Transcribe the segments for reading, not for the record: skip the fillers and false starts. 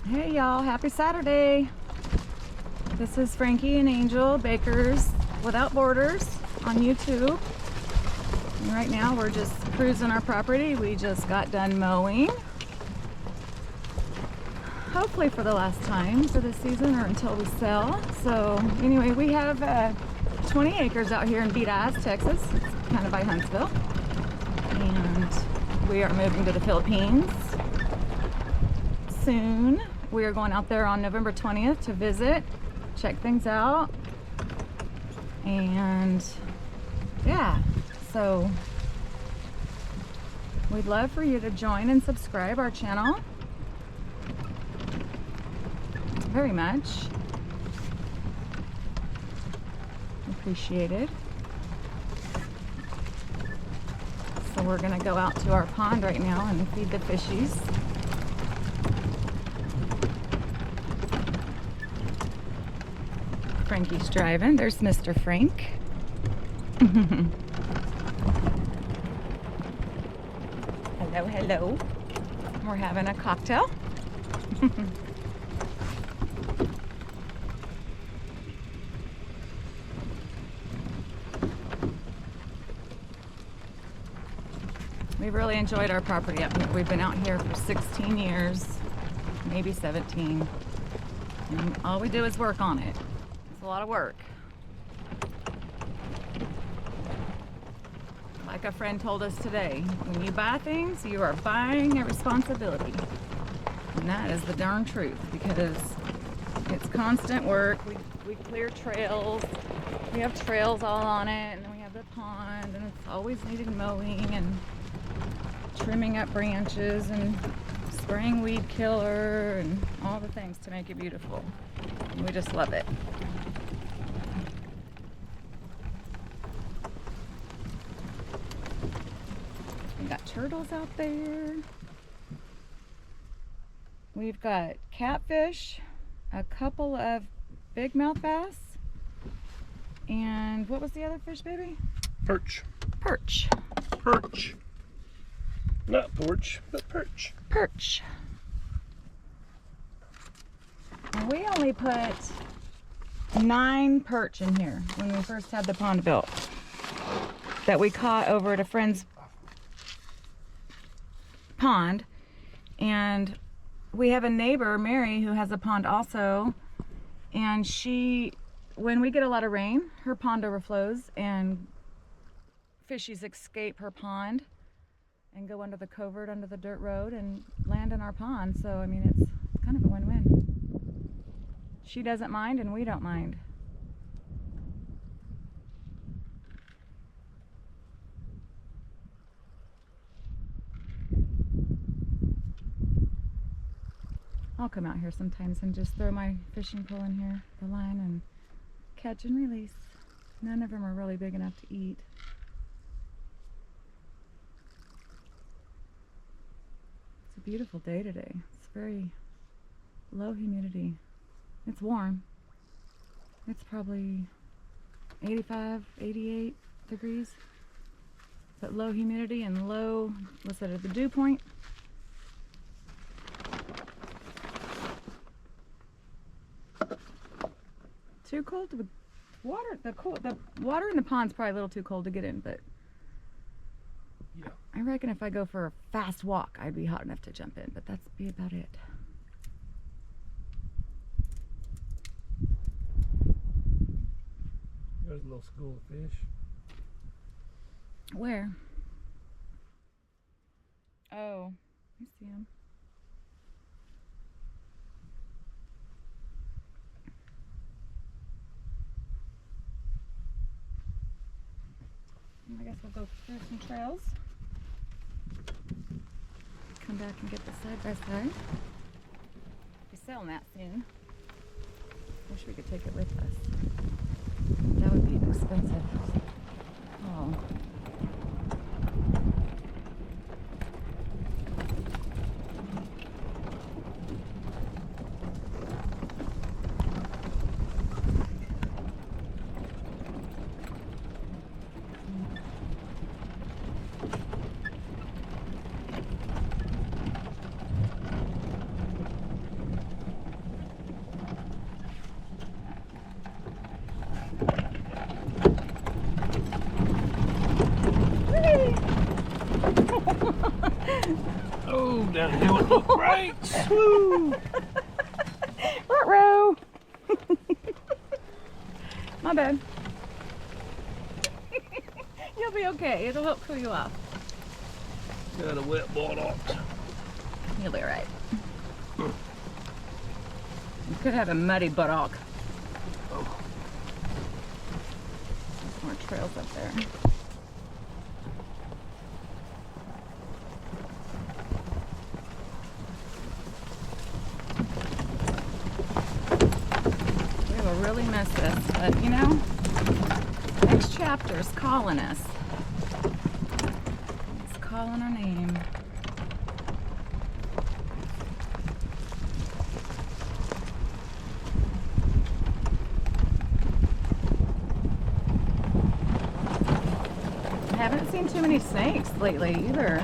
Hey y'all, happy Saturday. This is Frankie and Angel, Bakers Without Borders on YouTube. And right now we're just cruising our property. We just got done mowing. Hopefully for the last time for this season or until we sell. So anyway, we have 20 acres out here in Beat-Ass, Texas. It's kind of by Huntsville. And we are moving to the Philippines soon. We are going out there on November 20th to visit, check things out, and yeah, so we'd love for you to join and subscribe our channel very much. Appreciated. So we're gonna go out to our pond right now and feed the fishies. Frankie's driving. There's Mr. Frank. Hello, hello. We're having a cocktail. We've really enjoyed our property up here. We've been out here for 16 years, maybe 17. And all we do is work on it. It's a lot of work. Like a friend told us today, when you buy things, you are buying a responsibility. And that is the darn truth, because it's constant work. We clear trails. We have trails all on it, and then we have the pond, and it's always needed mowing and trimming up branches and spraying weed killer and all the things to make it beautiful. And we just love it. We got turtles out there. We've got catfish, a couple of big mouth bass, and what was the other fish, baby? Perch. Perch. Perch. Not porch, but perch. Perch. And we only put 9 perch in here when we first had the pond built that we caught over at a friend's pond. And we have a neighbor, Mary, who has a pond also, and when we get a lot of rain, her pond overflows and fishies escape her pond and go under the covert, under the dirt road, and land in our pond. So I mean, it's kind of a win-win. She doesn't mind and we don't mind. I'll come out here sometimes and just throw my fishing pole in here, the line, and catch and release. None of them are really big enough to eat. It's a beautiful day today. It's very low humidity. It's warm. It's probably 85, 88 degrees. But low humidity and low, what's that, at the dew point? Too cold to water. The water in the pond's probably a little too cold to get in, but Yeah. I reckon if I go for a fast walk, I'd be hot enough to jump in, but that's be about it. There's a little school of fish. Where? Oh, I see them. I guess we'll go through some trails. Come back and get the side by side. We're selling that soon. Wish we could take it with us. That would be expensive. Oh. Oh, downhill it look great. Woo! Ruh-roh. My bad. You'll be okay. It'll help cool you off. Got a wet bottle. You'll be alright. You could have a muddy buttock. Oh. There's more trails up there. We will really miss this, but you know, next chapter's calling us. It's calling our name. Haven't seen too many snakes lately either.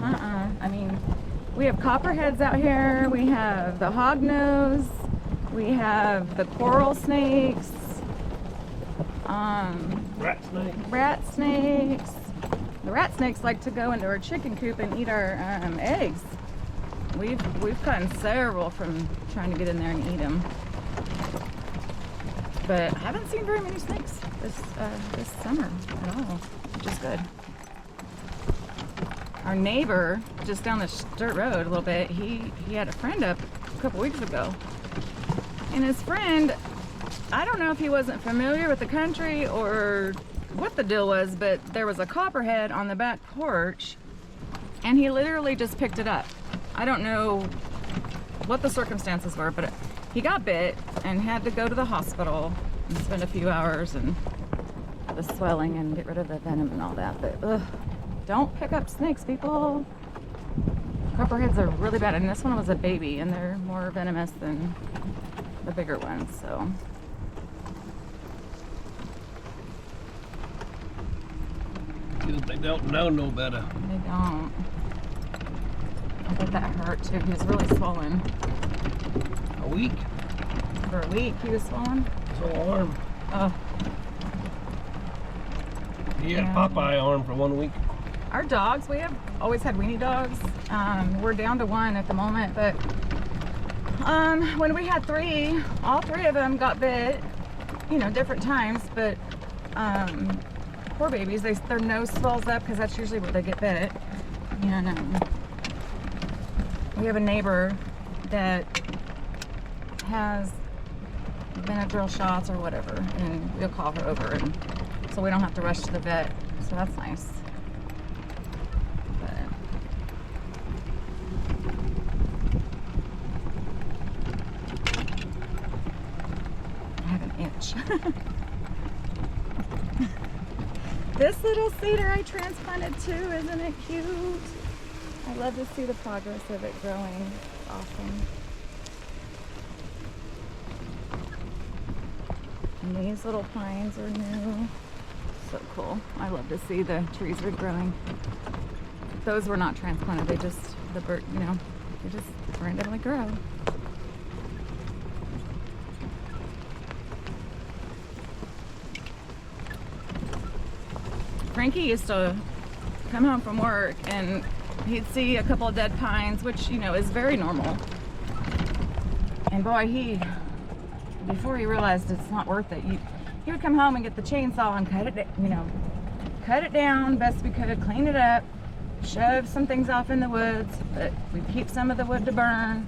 I mean, we have copperheads out here. We have the hognose. We have the coral snakes. Rat snake. Rat snakes. The rat snakes like to go into our chicken coop and eat our eggs. We've gotten several from trying to get in there and eat them. But I haven't seen very many snakes this summer at all, which is good. Our neighbor, just down this dirt road a little bit, he had a friend up a couple weeks ago. And his friend, I don't know if he wasn't familiar with the country or what the deal was, but there was a copperhead on the back porch, and he literally just picked it up. I don't know what the circumstances were, but he got bit and had to go to the hospital and spend a few hours and the swelling and get rid of the venom and all that. But ugh, don't pick up snakes, people. Copperheads are really bad, and this one was a baby, and they're more venomous than the bigger ones, so. They don't know no better. They don't. I bet that hurt too. He was really swollen. A week. For a week, he was swollen. His whole arm. Oh. He had Yeah. Popeye arm for 1 week. Our dogs, we have always had weenie dogs. We're down to one at the moment, but when we had three, all three of them got bit, you know, different times, but poor babies, their nose swells up because that's usually where they get bit. And we have a neighbor that has Benadryl shots or whatever, and we'll call her over, and so we don't have to rush to the vet, so that's nice. But I have an itch. This little cedar I transplanted too, isn't it cute? I love to see the progress of it growing. It's awesome. And these little pines are new. So cool. I love to see the trees regrowing. Those were not transplanted. They just, the bird, you know, they just randomly grow. Frankie used to come home from work and he'd see a couple of dead pines, which, you know, is very normal. And boy, before he realized it's not worth it, he would come home and get the chainsaw and cut it, you know, cut it down best we could, clean it up, shove some things off in the woods, but we'd keep some of the wood to burn.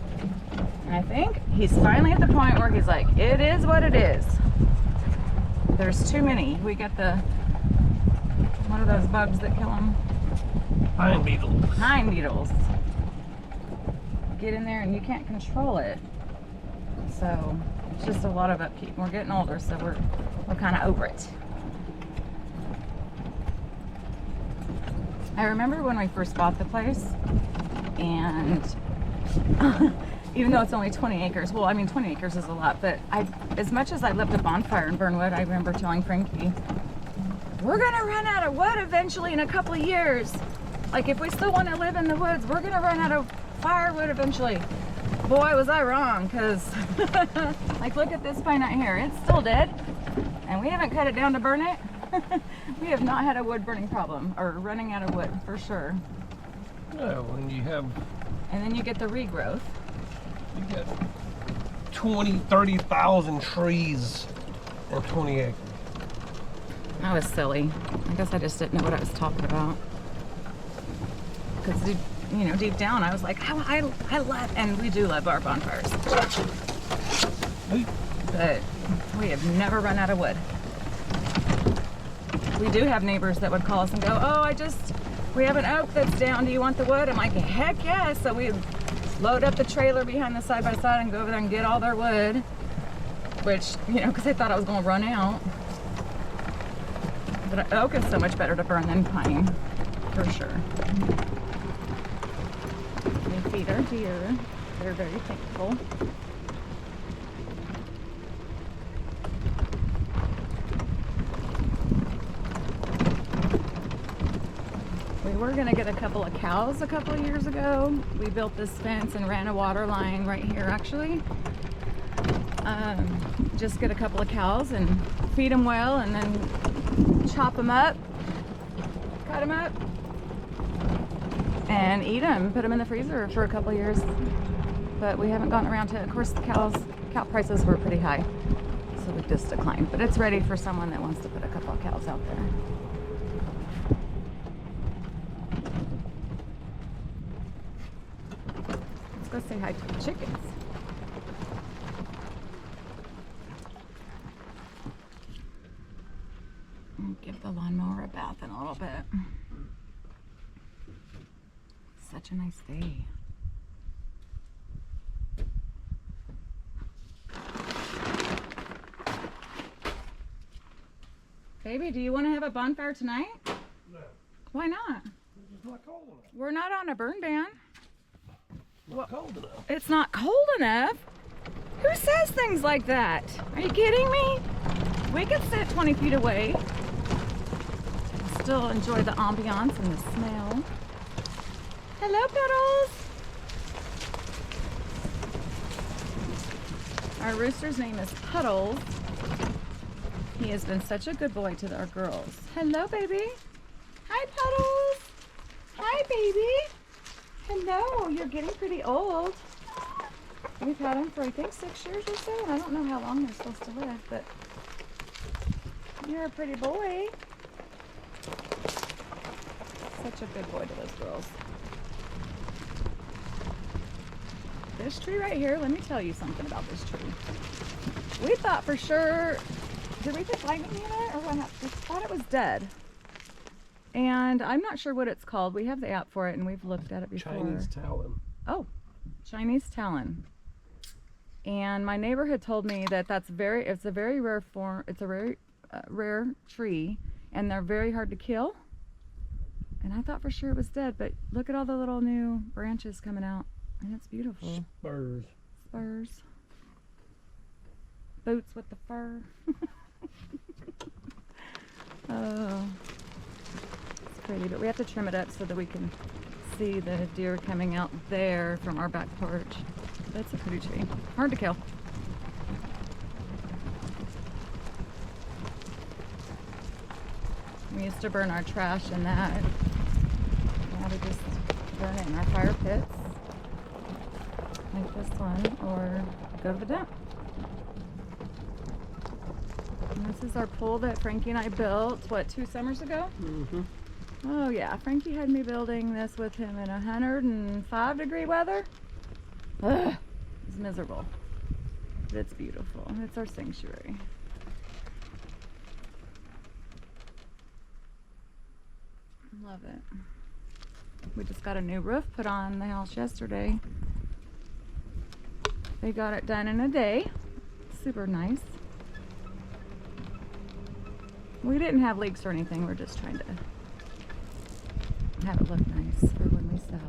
And I think he's finally at the point where he's like, it is what it is. There's too many. We got what are those bugs that kill them? Pine beetle. Pine beetles. Get in there and you can't control it. So it's just a lot of upkeep. We're getting older, so we're kind of over it. I remember when we first bought the place, and even though it's only 20 acres, well, I mean, 20 acres is a lot, but as much as I loved a bonfire in Burnwood, I remember telling Frankie, we're gonna run out of wood eventually in a couple of years. Like, if we still want to live in the woods, we're gonna run out of firewood eventually. Boy, was I wrong, because like, look at this pine right here. It's still dead, and we haven't cut it down to burn it. We have not had a wood burning problem, or running out of wood, for sure. No, when you have, And then you get the regrowth. you got 20, 30,000 trees in 20 acres. That was silly. I guess I just didn't know what I was talking about. Because, deep down, I was like, I love, and we do love our bonfires. But we have never run out of wood. We do have neighbors that would call us and go, oh, we have an oak that's down. Do you want the wood? I'm like, heck yeah. So we load up the trailer behind the side-by-side and go over there and get all their wood. Which, because they thought I was going to run out. But oak is so much better to burn than pine, for sure. We feed our deer. They're very thankful. We were going to get a couple of cows a couple of years ago. We built this fence and ran a water line right here, actually. Just get a couple of cows and feed them well, and then chop them up, cut them up, and eat them. Put them in the freezer for a couple of years. But we haven't gotten around to it. Of course, the cow prices were pretty high, so we just declined. But it's ready for someone that wants to put a couple of cows out there. Let's go say hi to the chickens. And give the lawnmower a bath in a little bit. Such a nice day. Baby, do you want to have a bonfire tonight? No. Why not? It's not cold enough. We're not on a burn ban. Not cold enough. It's not cold enough? Who says things like that? Are you kidding me? We could sit 20 feet away. Still enjoy the ambiance and the smell. Hello, Puddles. Our rooster's name is Puddles. He has been such a good boy to our girls. Hello, baby. Hi, Puddles. Hi, baby. Hello. You're getting pretty old. We've had him for, I think, 6 years or so. And I don't know how long they're supposed to live, but you're a pretty boy. Such a good boy to those girls. This tree right here, let me tell you something about this tree. We thought for sure, did we put lightning in it or what happened? We thought it was dead. And I'm not sure what it's called. We have the app for it and we've looked at it before. Chinese talon. Oh, Chinese talon. And my neighbor had told me that it's a very rare form, it's a very rare tree, and they're very hard to kill. And I thought for sure it was dead, but look at all the little new branches coming out, and it's beautiful. Spurs. Spurs. Boots with the fur. Oh, it's pretty, but we have to trim it up so that we can see the deer coming out there from our back porch. But it's a pretty tree. Hard to kill. We used to burn our trash in that. Now we just burn it in our fire pits, like this one, or go to the dump. And this is our pool that Frankie and I built, what, 2 summers ago? Mm-hmm. Oh yeah, Frankie had me building this with him in 105-degree weather. Ugh, it's miserable, but it's beautiful. It's our sanctuary. Love it. We just got a new roof put on the house yesterday. They got it done in a day. Super nice. We didn't have leaks or anything. We're just trying to have it look nice for when we sell.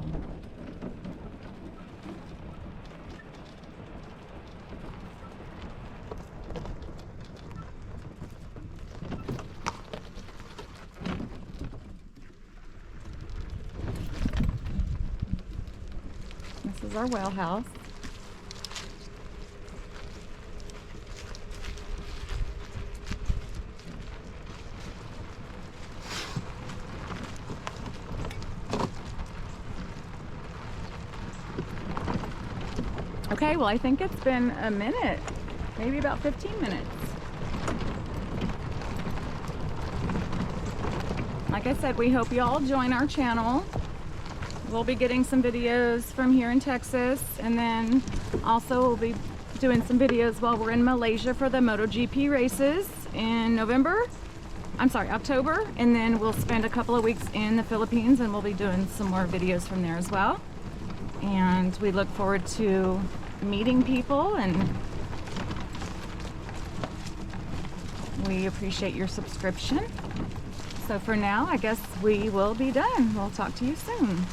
This is our well house. Okay, well, I think it's been a minute, maybe about 15 minutes. Like I said, we hope you all join our channel. We'll be getting some videos from here in Texas, and then also we'll be doing some videos while we're in Malaysia for the MotoGP races in October, and then we'll spend a couple of weeks in the Philippines, and we'll be doing some more videos from there as well. And we look forward to meeting people, and we appreciate your subscription. So for now, I guess we will be done. We'll talk to you soon.